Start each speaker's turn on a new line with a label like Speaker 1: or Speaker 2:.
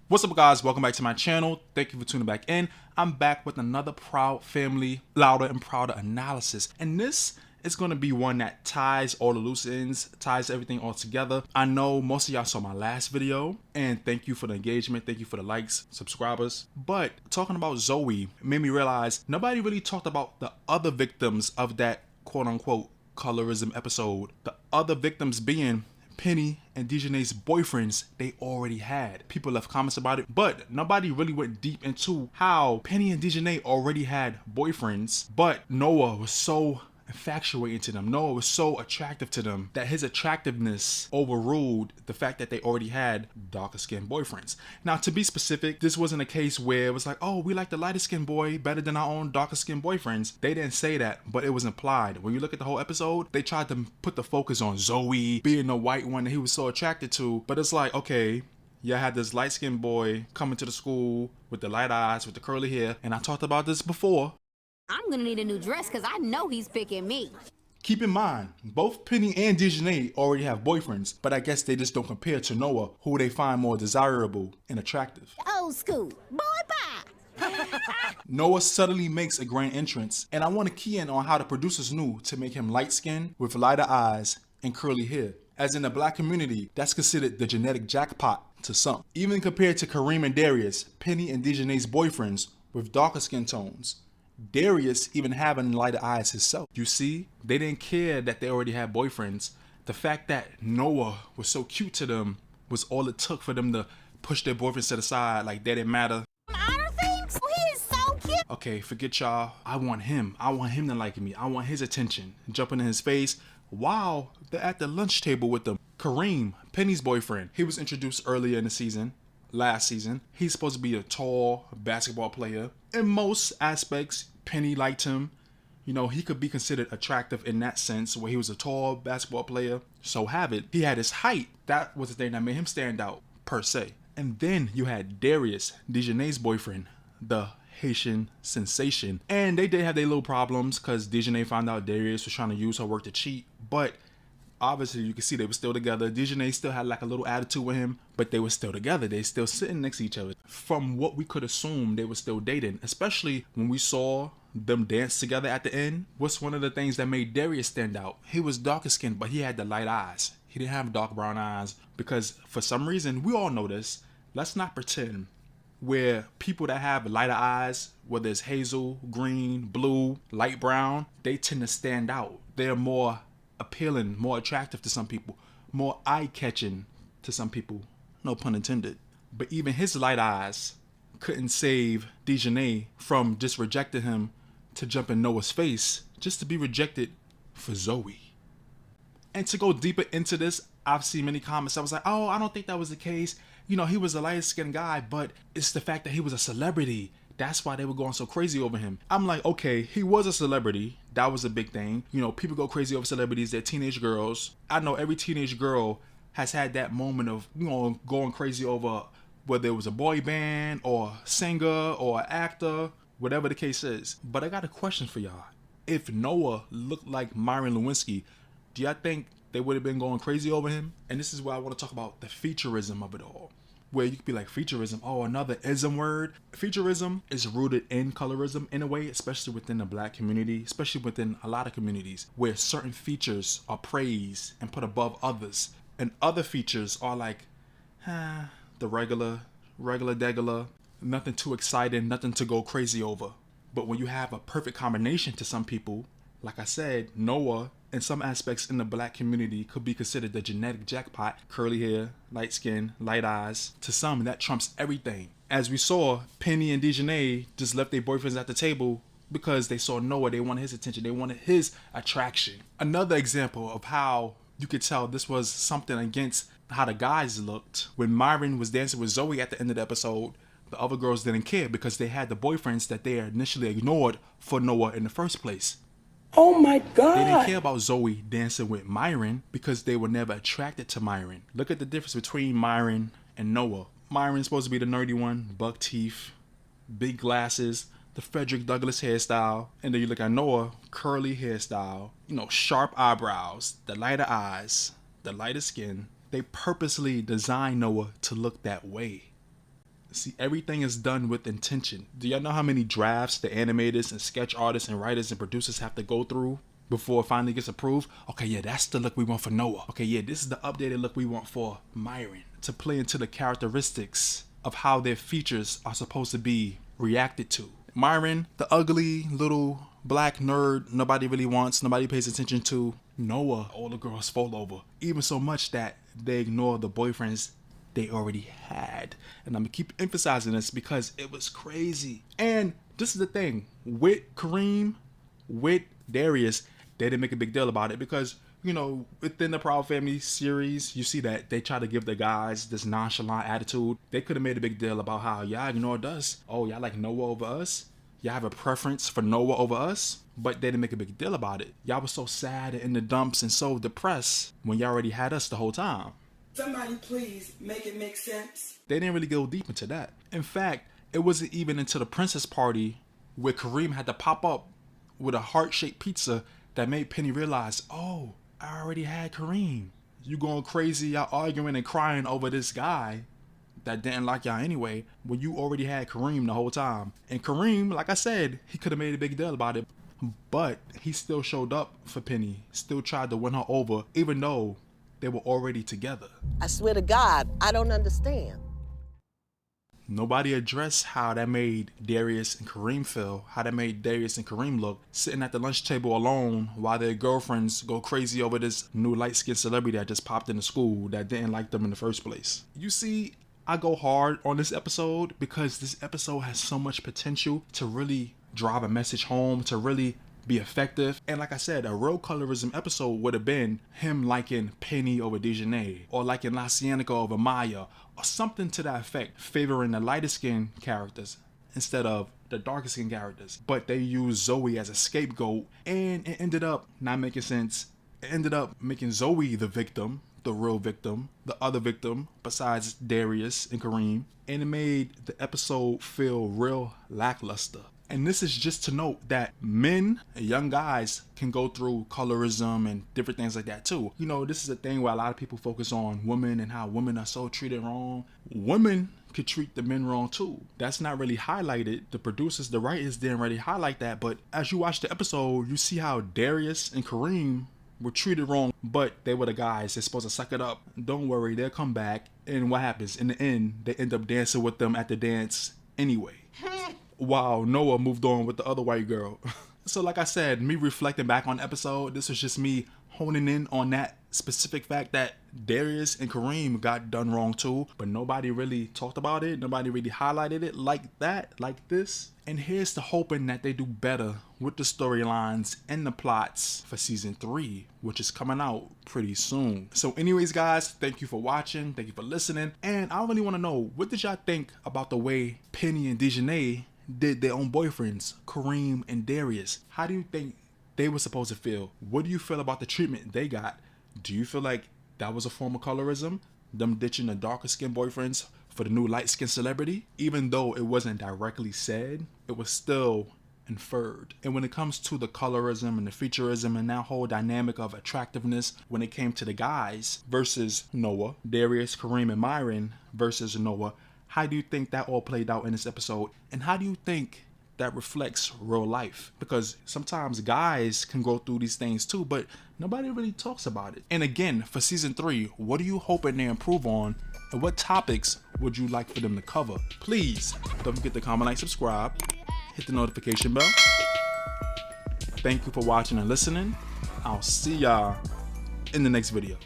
Speaker 1: What's up, guys? Welcome back to my channel. Thank you for tuning back in. I'm back with another Proud Family Louder and Prouder analysis, and this is going to be one that ties all the loose ends, ties everything all together. I know most of y'all saw my last video, and thank you for the engagement, thank you for the likes, subscribers. But talking about Zoe made me realize nobody really talked about the other victims of that quote-unquote colorism episode. The other victims being Penny and Dejanay's boyfriends they already had. People left comments about it, but nobody really went deep into how Penny and Dejanay already had boyfriends, but Noah was so infatuated to them. Noah was so attractive to them that his attractiveness overruled the fact that they already had darker skinned boyfriends. Now, to be specific, this wasn't a case where it was like, oh, we like the lighter skinned boy better than our own darker skinned boyfriends. They didn't say that, but it was implied. When you look at the whole episode, they tried to put the focus on Zoe being the white one that he was so attracted to, but it's like, okay, you had this light-skinned boy coming to the school with the light eyes, with the curly hair, and I talked about this before.
Speaker 2: I'm gonna need a new dress because I know he's picking me.
Speaker 1: Keep in mind, both Penny and Dejanay already have boyfriends, but I guess they just don't compare to Noah, who they find more desirable and attractive.
Speaker 2: Old school. Boy, bye.
Speaker 1: Noah suddenly makes a grand entrance, and I want to key in on how the producers knew to make him light-skinned with lighter eyes and curly hair. As in the black community, that's considered the genetic jackpot to some. Even compared to Kareem and Darius, Penny and Dejanay's boyfriends with darker skin tones. Darius even having lighter eyes himself. You see, they didn't care that they already had boyfriends. The fact that Noah was so cute to them was all it took for them to push their boyfriends to the side like they didn't matter.
Speaker 2: Honor things? He is so cute.
Speaker 1: Okay, forget y'all. I want him to like me. I want his attention. Jumping in his face while they're at the lunch table with them. Kareem, Penny's boyfriend, he was introduced earlier in the season. Last season, he's supposed to be a tall basketball player. In most aspects, Penny liked him. You know, he could be considered attractive in that sense, where he was a tall basketball player. So have it. He had his height. That was the thing that made him stand out, per se. And then you had Darius, Dejanay's boyfriend, the Haitian sensation. And they did have their little problems because Dejanay found out Darius was trying to use her work to cheat. But obviously, you can see they were still together. Dejanay still had like a little attitude with him, but they were still together. They still sitting next to each other. From what we could assume, they were still dating, especially when we saw them dance together at the end. What's one of the things that made Darius stand out? He was darker skinned, but he had the light eyes. He didn't have dark brown eyes because for some reason, we all know this. Let's not pretend where people that have lighter eyes, whether it's hazel, green, blue, light brown, they tend to stand out. They're more appealing, more attractive to some people, more eye-catching to some people, no pun intended. But even his light eyes couldn't save Dejanay from just rejecting him to jump in Noah's face just to be rejected for Zoe. And to go deeper into this, I've seen many comments. I was like, oh, I don't think that was the case. You know, he was a light-skinned guy, but it's the fact that he was a celebrity. That's why they were going so crazy over him. I'm like, okay, he was a celebrity. That was a big thing. You know, people go crazy over celebrities. They're teenage girls. I know every teenage girl has had that moment of, you know, going crazy over whether it was a boy band or a singer or an actor, whatever the case is. But I got a question for y'all. If Noah looked like Myron Lewinsky, do y'all think they would have been going crazy over him? And this is where I want to talk about the featurism of it all. Where you could be like, featurism, oh, another ism word. Featurism is rooted in colorism in a way, especially within the black community, especially within a lot of communities where certain features are praised and put above others. And other features are like, the regular degular, nothing too exciting, nothing to go crazy over. But when you have a perfect combination to some people, like I said, Noah, in some aspects in the black community, could be considered the genetic jackpot. Curly hair, light skin, light eyes. To some, that trumps everything. As we saw, Penny and Dejanay just left their boyfriends at the table because they saw Noah. They wanted his attention. They wanted his attraction. Another example of how you could tell this was something against how the guys looked. When Myron was dancing with Zoe at the end of the episode, the other girls didn't care because they had the boyfriends that they initially ignored for Noah in the first place.
Speaker 3: Oh my God.
Speaker 1: They didn't care about Zoe dancing with Myron because they were never attracted to Myron. Look at the difference between Myron and Noah. Myron's supposed to be the nerdy one, buck teeth, big glasses, the Frederick Douglass hairstyle. And then you look at Noah, curly hairstyle, you know, sharp eyebrows, the lighter eyes, the lighter skin. They purposely designed Noah to look that way. See, everything is done with intention. Do y'all know how many drafts the animators and sketch artists and writers and producers have to go through before it finally gets approved? Okay, yeah, that's the look we want for Noah. Okay, yeah, this is the updated look we want for Myron, to play into the characteristics of how their features are supposed to be reacted to. Myron, the ugly little black nerd nobody really wants, nobody pays attention to. Noah, all the girls fall over. Even so much that they ignore the boyfriends they already had. And I'm gonna keep emphasizing this because it was crazy. And this is the thing, with Kareem, with Darius, they didn't make a big deal about it because, you know, within the Proud Family series, you see that they try to give the guys this nonchalant attitude. They could have made a big deal about how y'all ignored us. Oh, y'all like Noah over us? Y'all have a preference for Noah over us? But they didn't make a big deal about it. Y'all was so sad and in the dumps and so depressed when y'all already had us the whole time.
Speaker 3: Somebody please make it make sense.
Speaker 1: They didn't really go deep into that. In fact, it wasn't even into the princess party where Kareem had to pop up with a heart-shaped pizza that made Penny realize, oh, I already had Kareem. You going crazy, y'all arguing and crying over this guy that didn't like y'all anyway, when you already had Kareem the whole time. And Kareem, like I said, he could have made a big deal about it, but he still showed up for Penny, still tried to win her over, even though they were already together.
Speaker 4: I swear to God, I don't understand.
Speaker 1: Nobody addressed how that made Darius and Kareem feel, how that made Darius and Kareem look, sitting at the lunch table alone while their girlfriends go crazy over this new light-skinned celebrity that just popped into school that didn't like them in the first place. You see, I go hard on this episode because this episode has so much potential to really drive a message home, to really be effective. And like I said, a real colorism episode would have been him liking Penny over Dejanay, or liking La Cienega over Maya, or something to that effect, favoring the lighter skinned characters instead of the darker skinned characters. But they used Zoe as a scapegoat, and it ended up not making sense. It ended up making Zoe the victim, the real victim, the other victim besides Darius and Kareem, and it made the episode feel real lackluster. And this is just to note that men, young guys, can go through colorism and different things like that too. You know, this is a thing where a lot of people focus on women and how women are so treated wrong. Women could treat the men wrong too. That's not really highlighted. The producers, the writers didn't really highlight that. But as you watch the episode, you see how Darius and Kareem were treated wrong, but they were the guys. They're supposed to suck it up. Don't worry, they'll come back. And what happens? In the end, they end up dancing with them at the dance anyway. While Noah moved on with the other white girl. So like I said, me reflecting back on the episode, this was just me honing in on that specific fact that Darius and Kareem got done wrong too, but nobody really talked about it. Nobody really highlighted it like that, like this. And here's to hoping that they do better with the storylines and the plots for season 3, which is coming out pretty soon. So anyways, guys, thank you for watching. Thank you for listening. And I really want to know, what did y'all think about the way Penny and Dejanay did their own boyfriends, Kareem and Darius? How do you think they were supposed to feel? What do you feel about the treatment they got? Do you feel like that was a form of colorism? Them ditching the darker skinned boyfriends for the new light skinned celebrity? Even though it wasn't directly said, it was still inferred. And when it comes to the colorism and the featurism and that whole dynamic of attractiveness when it came to the guys versus Noah, Darius, Kareem, and Myron versus Noah, how do you think that all played out in this episode? And how do you think that reflects real life? Because sometimes guys can go through these things too, but nobody really talks about it. And again, for season 3, what are you hoping they improve on? And what topics would you like for them to cover? Please don't forget to comment, like, subscribe, hit the notification bell. Thank you for watching and listening. I'll see y'all in the next video.